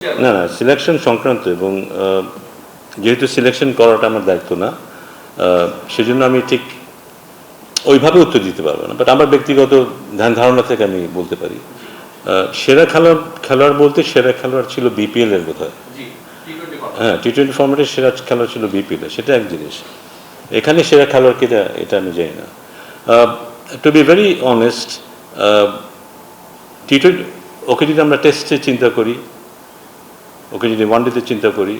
না, না, সিলেকশন সংক্রান্ত এবং যেহেতু সিলেকশন করাটা আমার দায়িত্ব না, সেজন্য আমি ঠিক ওইভাবে উত্তর দিতে পারবো না। বাট আমার ব্যক্তিগত ধ্যান ধারণা থেকে আমি বলতে পারি, সেরা খেলোয়াড় বলতে সেরা খেলোয়াড় ছিল বিপিএল এর বোধহয়। হ্যাঁ, টি-20 ফর্মেটের সেরা খেলোয়াড় ছিল বিপিএল এর, সেটা এক জিনিস। এখানে সেরা খেলোয়াড় কিনা এটা আমি জানি না। টু বি ভেরি অনেস্ট, টি-20 ওকে যদি আমরা টেস্টে চিন্তা করি, ওকে যদি ওয়ানডেতে চিন্তা করি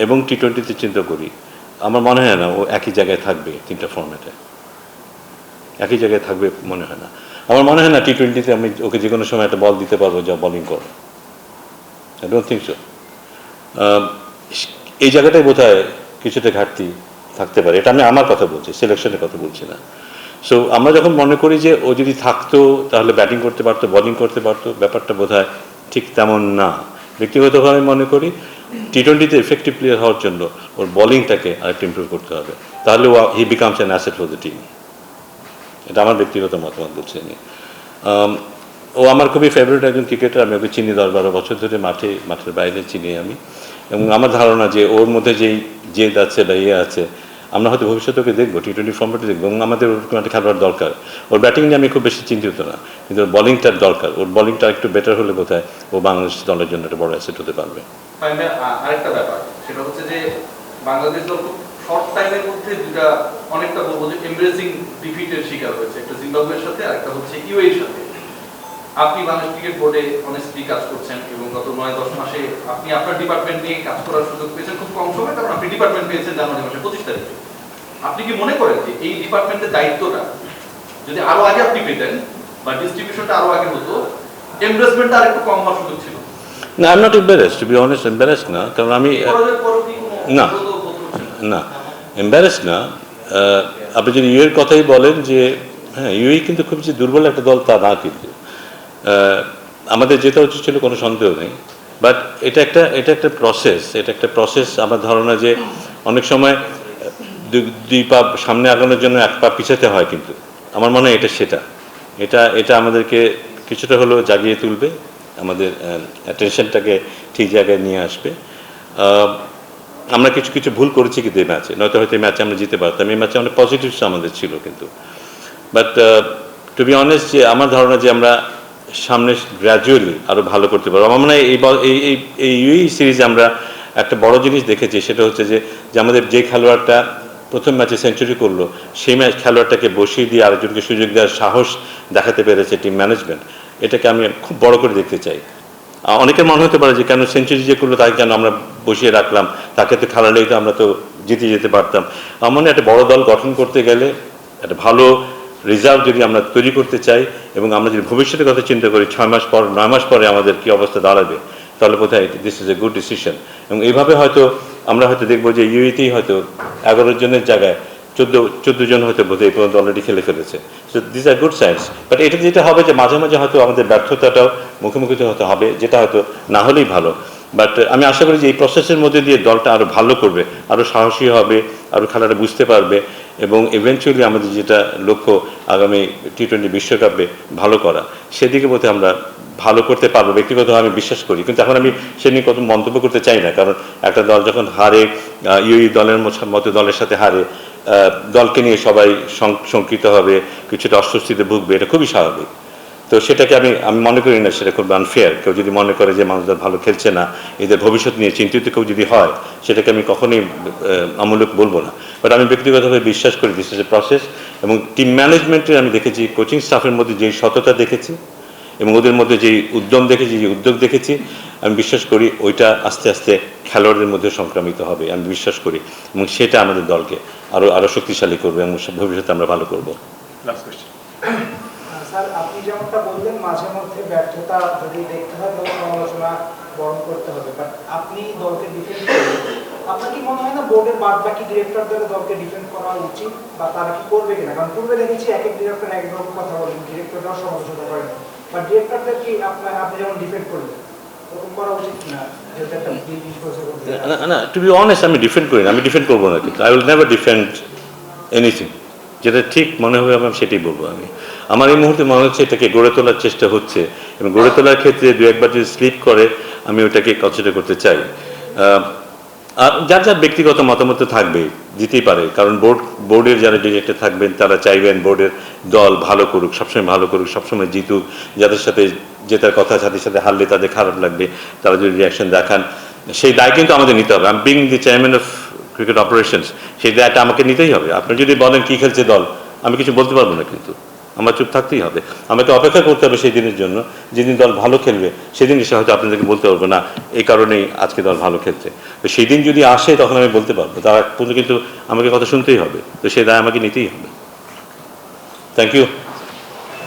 এবং টি-20তে চিন্তা করি, আমার মনে হয় না ও একই জায়গায় থাকবে। তিনটা ফর্ম্যাটে একই জায়গায় থাকবে মনে হয় না। আমার মনে হয় না টি-20তে আমি ওকে যে কোনো সময় একটা বল দিতে পারবো যা বোলিং করে। I don't think so. এই জায়গাটাই বোধহয় কিছুটা ঘাটতি থাকতে পারে। এটা আমি আমার কথা বলছি, সিলেকশনের কথা বলছি না। সো আমরা যখন মনে করি যে ও যদি থাকতো তাহলে ব্যাটিং করতে পারতো, বোলিং করতে পারতো, ব্যাপারটা বোধহয় ঠিক তেমন না। ব্যক্তিগতভাবে মনে করি টি-20তে এফেক্টিভ প্লেয়ার হওয়ার জন্য ওর বোলিংটাকে আরেকটু ইমপ্রুভ করতে হবে, তাহলে হি becomes an asset for the team. এটা আমার ব্যক্তিগত মতামত বলছি আমি। ও আমার খুবই ফেভারিট একজন ক্রিকেটার, আমি ওকে চিনি 10-12 বছর ধরে, মাঠের বাইরে চিনি আমি। এবং আমার ধারণা যে ওর মধ্যে যেই জেদ আছে বা ইয়ে আছে, আমরা হয়তো ভবিষ্যতে ওকে দেখবো, টি-20 ফর্মেটে দেখবো, এবং আমাদের ওরকম একটা খেলোয়াড় দরকার। ওর ব্যাটিং নিয়ে আমি খুব বেশি চিন্তিত না, কিন্তু ওর বোলিংটার দরকার। ওর বোলিংটা একটু বেটার হলে বোধহয় ও বাংলাদেশ দলের জন্য একটা বড় অ্যাসেট হতে পারবে। আরেকটা ব্যাপার সেটা হচ্ছে যে বাংলাদেশ দল খুব শর্ট টাইমের মধ্যে দুটা অনেকটা বলবো যে এমব্রেসিং ডিফিটের শিকার হয়েছে, একটা জিম্বাবুয়ের সাথে আর একটা হচ্ছে ইউএইর সাথে। আপনি বাংলাদেশ ক্রিকেট বোর্ডে অনেস্টলি কাজ করছেন এবং গত 9-10 মাসে আপনি আপনার ডিপার্টমেন্ট নিয়ে কাজ করার সুযোগ পেয়েছেন খুব কম সময়, কারণ আপনি ডিপার্টমেন্ট পেয়েছেন জানুয়ারি মাসে 25 তারিখে। আপনি কি মনে করেন যে এই ডিপার্টমেন্টের দায়িত্বটা যদি আরো আগে আপনি পেতেন বা ডিস্ট্রিবিউশনটা আরো আগে হতো, এমব্রেসমেন্টটা আর একটু কম হওয়ার সুযোগ ছিল? না, I am not embarrassed, to be honest, embarrassed না, কারণ আমি না না এম্বারেসড না। আপনি যদি ইউএর কথাই বলেন যে হ্যাঁ, ইউএই কিন্তু খুব যে দুর্বল একটা দল তা না, কিন্তু আমাদের যেটা উচিত ছিল কোনো সন্দেহ নেই। বাট এটা একটা প্রসেস। আমার ধারণা যে অনেক সময় দুই পা সামনে আগানোর জন্য এক পা পিছাতে হয়, কিন্তু আমার মনে হয় এটা আমাদেরকে কিছুটা হলেও জাগিয়ে তুলবে, আমাদের অ্যাটেনশনটাকে ঠিক জায়গায় নিয়ে আসবে। আমরা কিছু ভুল করেছি কিন্তু এই ম্যাচে, নয়তো হয়তো এই ম্যাচে আমরা জিতে পারতাম। এই ম্যাচে অনেক পজিটিভস আমাদের ছিল কিন্তু। বাট টু বি অনেস্ট, যে আমার ধারণা যে আমরা সামনে গ্র্যাজুয়ালি আরও ভালো করতে পারবো। আমার মনে হয় এই ইউএই সিরিজে আমরা একটা বড় জিনিস দেখেছি, সেটা হচ্ছে যে আমাদের যে খেলোয়াড়টা প্রথম ম্যাচে সেঞ্চুরি করলো, সেই খেলোয়াড়টাকে বসিয়ে দিয়ে আরেকজনকে সুযোগ দেওয়ার সাহস দেখাতে পেরেছে টিম ম্যানেজমেন্ট। এটাকে আমি খুব বড় করে দেখতে চাই। অনেকের মনে হতে পারে যে কেন সেঞ্চুরি যে করলো তাকে কেন আমরা বসিয়ে রাখলাম, তাকে তো খেলালেই তো আমরা তো জিতে যেতে পারতাম। আমার মনে হয় একটা বড় দল গঠন করতে গেলে একটা ভালো রিজার্ভ যদি আমরা তৈরি করতে চাই, এবং আমরা যদি ভবিষ্যতের কথা চিন্তা করি 6 মাস পর 9 মাস পরে আমাদের কী অবস্থা দাঁড়াবে, তাহলে বোধহয় this is a good decision. এবং এইভাবে হয়তো আমরা হয়তো দেখবো যে ইউএতেই হয়তো 11 জনের জায়গায় 14 জন হয়তো বোধহয় এই পর্যন্ত অলরেডি খেলে ফেলেছে। So this are good signs. But এটা যেটা হবে যে মাঝে মাঝে হয়তো আমাদের ব্যর্থতাটাও মুখোমুখি হতে হবে, যেটা হয়তো না হলেই ভালো। বাট আমি আশা করি যে এই প্রসেসের মধ্যে দিয়ে দলটা আরও ভালো করবে, আরও সাহসী হবে, আরও খেলাটা বুঝতে পারবে, এবং ইভেনচুয়ালি আমাদের যেটা লক্ষ্য আগামী টি-20 বিশ্বকাপে ভালো করা, সেদিকে বোধহয় আমরা ভালো করতে পারবো, ব্যক্তিগতভাবে আমি বিশ্বাস করি। কিন্তু এখন আমি সে নিয়ে কত মন্তব্য করতে চাই না, কারণ একটা দল যখন হারে, ইউই দলের মতো দলের সাথে হারে, দলকে নিয়ে সবাই শঙ্কিত হবে, কিছুটা অস্বস্তিতে ভুগবে, এটা খুবই স্বাভাবিক। তো সেটাকে আমি মনে করি না সেটা খুব আনফেয়ার। কেউ যদি মনে করে যে মানুষদের ভালো খেলছে না, এদের ভবিষ্যৎ নিয়ে চিন্তিত কেউ যদি হয়, সেটাকে আমি কখনোই আমূলক বলবো না। বাট আমি ব্যক্তিগতভাবে বিশ্বাস করি দিস ইজ এ প্রসেস, এবং টিম ম্যানেজমেন্টের আমি দেখেছি, কোচিং স্টাফের মধ্যে যেই সততা দেখেছি এবং ওদের মধ্যে যেই উদ্যম দেখেছি, যে উদ্যোগ দেখেছি, আমি বিশ্বাস করি ওইটা আস্তে আস্তে খেলোয়াড়দের মধ্যে সংক্রামিত হবে, আমি বিশ্বাস করি, এবং সেটা আমাদের দলকে আরও শক্তিশালী করবে এবং ভবিষ্যতে আমরা ভালো করবো। স্যার, আপনি যেমনটা বললেন মাঝে মধ্যে ব্যর্থতা যদি দেখতে হয় তখন সমালোচনা বরণ করতে হবে, বাট আপনি দলকে ডিফেন্ড করেন, আপনার কি মনে হয় না বোর্ডের বাদ বাকি ডিরেক্টরদের দলকে ডিফেন্ড করা উচিত, বা তারা কি করবে কিনা? কারণ পূর্বে দেখেছি এক এক ডিরেক্টর এক রকম কথা বলেন, ডিরেক্টররাও সমালোচনা করেন, বা ডিরেক্টরদের কি আপনি যেমন ডিফেন্ড করলেন ওরকম করা উচিত কিনা? না, টু বি অনেস্ট, আমি ডিফেন্ড করি না, আমি ডিফেন্ড করবো না, কিন্তু I will never defend anything. যেটা ঠিক মনে হবে আমি সেটাই বলবো। আমার এই মুহূর্তে মনে হচ্ছে এটাকে গড়ে তোলার চেষ্টা হচ্ছে, এবং গড়ে তোলার ক্ষেত্রে দু একবার যদি স্লিপ করে আমি ওটাকে কনসিডার করতে চাই। আর যার যার ব্যক্তিগত মতামত থাকবে, দিতেই পারে, কারণ বোর্ডের যারা ডিরেক্টর থাকবেন তারা চাইবেন বোর্ডের দল ভালো করুক, সবসময় ভালো করুক, সবসময় জিতুক। যাদের সাথে জেতার কথা, সাথে সাথে হারলে তাদের খারাপ লাগবে, তারা যদি রিয়াকশন দেখান, সেই দায় কিন্তু আমাদের নিতে হবে। আমি being the chairman of cricket operations, সেই দায়টা আমাকে নিতেই হবে। আপনি যদি বলেন কী খেলছে দল, আমি কিছু বলতে পারবো না, কিন্তু আমার চুপ থাকতেই হবে। আমাকে অপেক্ষা করতে হবে সেই দিনের জন্য, যেদিন দল ভালো খেলবে সেদিন এসে হয়তো আপনাদেরকে বলতে পারবো না এই কারণেই আজকে দল ভালো খেলছে। তো সেই দিন যদি আসে তখন আমি বলতে পারবো, তার আগ পর্যন্ত কিন্তু আমাকে কথা শুনতেই হবে। তো সেই দায় আমাকে নিতেই হবে। Thank you.